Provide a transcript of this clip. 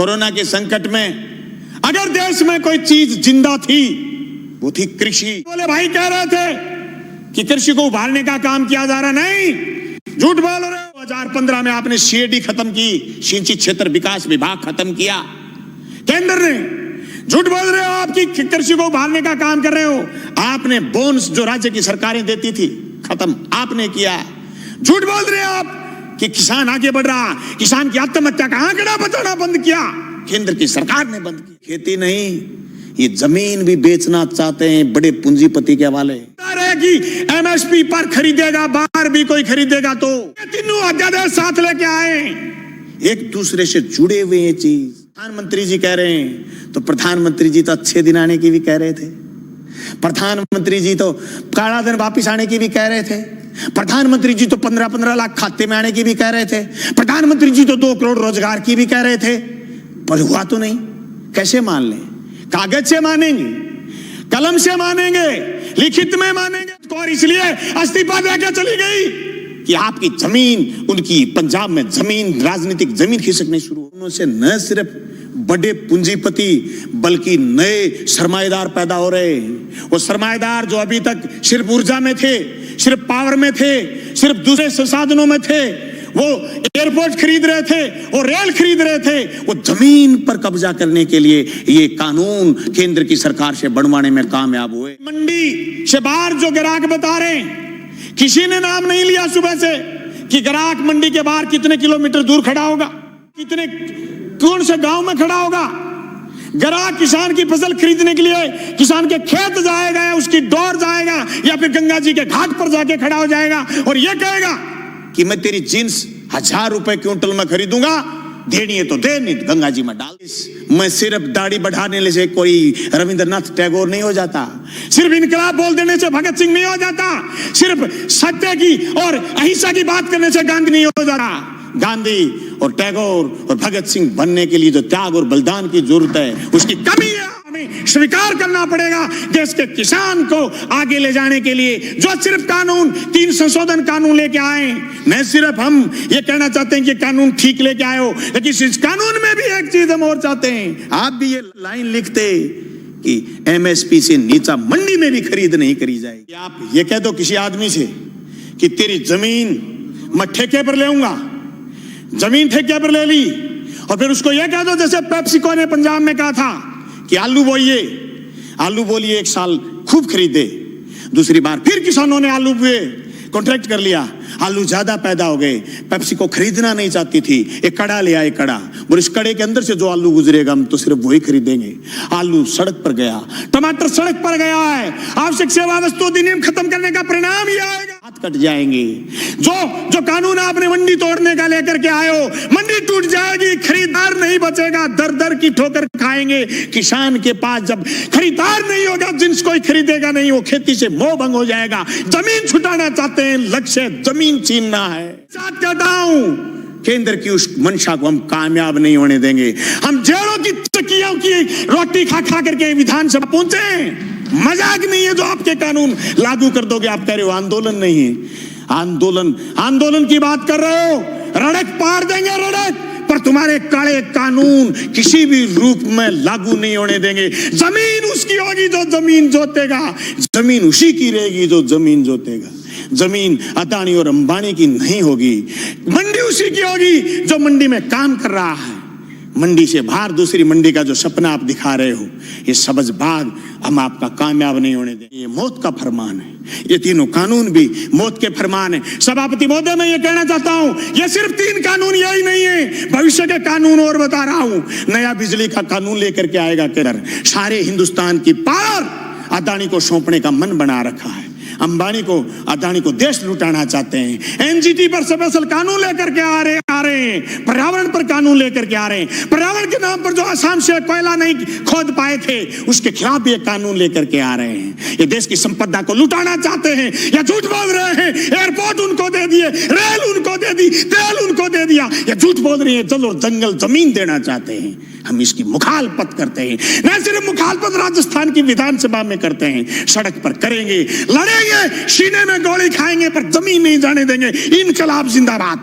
Corona के संकट में अगर देश में कोई चीज जिंदा थी वो थी कृषि। बोले भाई कह रहे थे कि कृषि को उभारने का काम किया जा रहा, नहीं, झूठ बोल रहे हो। 2015 में आपने सीएडी खत्म की, सिंचित क्षेत्र विकास विभाग खत्म किया केंद्र ने। झूठ बोल रहे हो, आपकी कृषि को उभारने का काम कर रहे हो। आपने बोनस जो राज्य की सरकारें देती थी खत्म आपने किया। झूठ बोल रहे हो आप कि किसान आगे बढ़ रहा, किसान की आत्महत्या का आंकड़ा बताना बंद किया केंद्र की सरकार ने बंद की। खेती नहीं, ये जमीन भी बेचना चाहते हैं बड़े पूंजीपति के हवाले। कि एमएसपी पर खरीदेगा, बाहर भी कोई खरीदेगा तो तीनों अध्यादेश साथ लेके आए, एक दूसरे से जुड़े हुए ये चीज। प्रधानमंत्री जी कह रहे हैं तो प्रधानमंत्री जी तो अच्छे दिन आने की भी कह रहे थे, प्रधानमंत्री जी तो काला दिन वापिस आने की भी कह रहे थे, प्रधानमंत्री जी तो 15-15 लाख खाते में आने की भी कह रहे थे, प्रधानमंत्री जी तो 2 करोड़ रोजगार की भी कह रहे थे, पर हुआ तो नहीं। कैसे मान लें? कागज से मानेंगे, कलम से मानेंगे, लिखित में मानेंगे। और इसलिए इस्तीफा देकर चली गई कि आपकी जमीन, उनकी पंजाब में जमीन, राजनीतिक जमीन खिसकनी शुरू। उनसे न सिर्फ बड़े पूंजीपति बल्कि नए सरमाएदार पैदा हो रहे हैं। वो सरमाएदार जो अभी तक सिर्फ ऊर्जा में थे, सिर्फ पावर में थे, सिर्फ दूसरे संसाधनों में थे, वो एयरपोर्ट खरीद रहे थे, वो रेल खरीद रहे थे, वो जमीन पर कब्जा करने के लिए ये कानून केंद्र की सरकार से बनवाने में कामयाब हुए। मंडी से बाहर जो ग्राहक बता रहे हैं, किसी ने नाम नहीं लिया सुबह से कि ग्राहक मंडी के बाहर कितने किलोमीटर दूर खड़ा होगा, कितने कौन से गांव में खड़ा होगा। ग्राहक किसान की फसल खरीदने के लिए किसान के खेत जाएगा या उसकी डोर जाएगा या फिर गंगा जी के घाट पर जाके खड़ा हो जाएगा और ये कहेगा कि मैं तेरी जींस 1000 रुपए क्विंटल में खरीदूंगा, देनी है तो दे, नहीं गंगा जी में डाल। मैं सिर्फ दाढ़ी बढ़ाने से कोई रविंद्रनाथ टैगोर नहीं हो जाता, सिर्फ इनकलाब बोल देने से भगत सिंह नहीं हो जाता, सिर्फ सत्य की और अहिंसा की बात करने से गांधी नहीं हो जाता। गांधी और टैगोर और भगत सिंह बनने के लिए जो त्याग और बलिदान की जरूरत है उसकी कमी है। हमें स्वीकार करना पड़ेगा देश के किसान को आगे ले जाने के लिए। जो सिर्फ कानून 3 संशोधन कानून लेके आए, न सिर्फ हम ये कहना चाहते हैं कि कानून ठीक लेके आए हो, लेकिन इस कानून में भी एक चीज हम और चाहते हैं। आप भी ये लाइन लिखते कि एमएसपी से नीचा मंडी में भी खरीद नहीं करी जाएगी। आप ये कह दो किसी आदमी से कि तेरी जमीन मैं ठेके पर लेऊंगा, जमीन ठेके पर ले ली, और फिर उसको यह कह दो जैसे पेप्सिको ने पंजाब में कहा था कि आलू बोइए, आलू बोलिए, 1 साल खूब खरीदे, दूसरी बार फिर किसानों ने आलू बोए, कॉन्ट्रैक्ट कर लिया, आलू ज्यादा पैदा हो गए, पेप्सिको खरीदना नहीं चाहती थी, एक कड़ा ले आए, कड़ा, और इस कड़े के अंदर से जो आलू गुजरेगा हम तो सिर्फ वही खरीदेंगे। आलू सड़क पर गया, टमाटर सड़क पर गया है। आवश्यक सेवा वस्तु अधिनियम खत्म करने का परिणाम ही आएगा, हाथ कट जाएंगे। जो कानून आपने मंडी तोड़ने का लेकर के आए हो, मंडी टूट जाएगी, खरीदार नहीं बचेगा, दर दर की ठोकर खाएंगे। किसान के पास जब खरीदार नहीं होगा, जिन्स कोई खरीदेगा नहीं, वो खेती से मोह भंग हो जाएगा। जमीन छुटाना चाहते हैं, लक्ष्य जमीन छीनना है। साथ कहता हूं, केंद्र की उस मंशा को हम कामयाब नहीं होने देंगे। हम जेलों की चक्कियों की रोटी खा खा करके विधानसभा पहुंचे। मजाक नहीं है जो आपके कानून लागू कर दोगे। आप कह रहे हो आंदोलन नहीं है, आंदोलन की बात कर रहे हो, रड़क पार देंगे रड़क, पर तुम्हारे काले कानून किसी भी रूप में लागू नहीं होने देंगे। जमीन उसकी होगी जो जमीन जोतेगा, जमीन उसी की रहेगी जो जमीन जोतेगा। जमीन अदानी और अंबानी की नहीं होगी, मंडी उसी की होगी जो मंडी में काम कर रहा है। मंडी से बाहर दूसरी मंडी का जो सपना आप दिखा रहे हो, ये सबजबाग हम आपका कामयाब नहीं होने देंगे। ये मौत का फरमान है, ये तीनों कानून भी मौत के फरमान है। सभापति महोदय, मैं ये कहना चाहता हूं, ये सिर्फ 3 कानून यही नहीं है, भविष्य के कानून और बता रहा हूं। नया बिजली का कानून लेकर के आएगा केंद्र, सारे हिंदुस्तान की पावर अदानी को सौंपने का मन बना रखा है। अंबानी को, अदानी को देश लुटाना चाहते हैं। एनजीटी पर स्पेशल कानून लेकर के आ रहे हैं, पर्यावरण पर कानून लेकर के आ रहे हैं। पर्यावरण के नाम पर जो असम से कोयला नहीं खोद पाए थे, उसके खिलाफ भी एक कानून लेकर के आ रहे हैं। ये देश की संपदा को लुटाना चाहते हैं या झूठ बोल रहे हैं। एयरपोर्ट उनको दे दिए, रेल उनको दे दी, तेल उनको दे दिया, या झूठ बोल रही है चलो जंगल जमीन देना चाहते हैं। हम इसकी मुखालफत करते हैं, न सिर्फ मुखालफत राजस्थान की विधानसभा में करते हैं, सड़क पर करेंगे, लड़ेंगे, सीने में गोली खाएंगे, पर जमीन नहीं जाने देंगे। इनकलाब जिंदाबाद।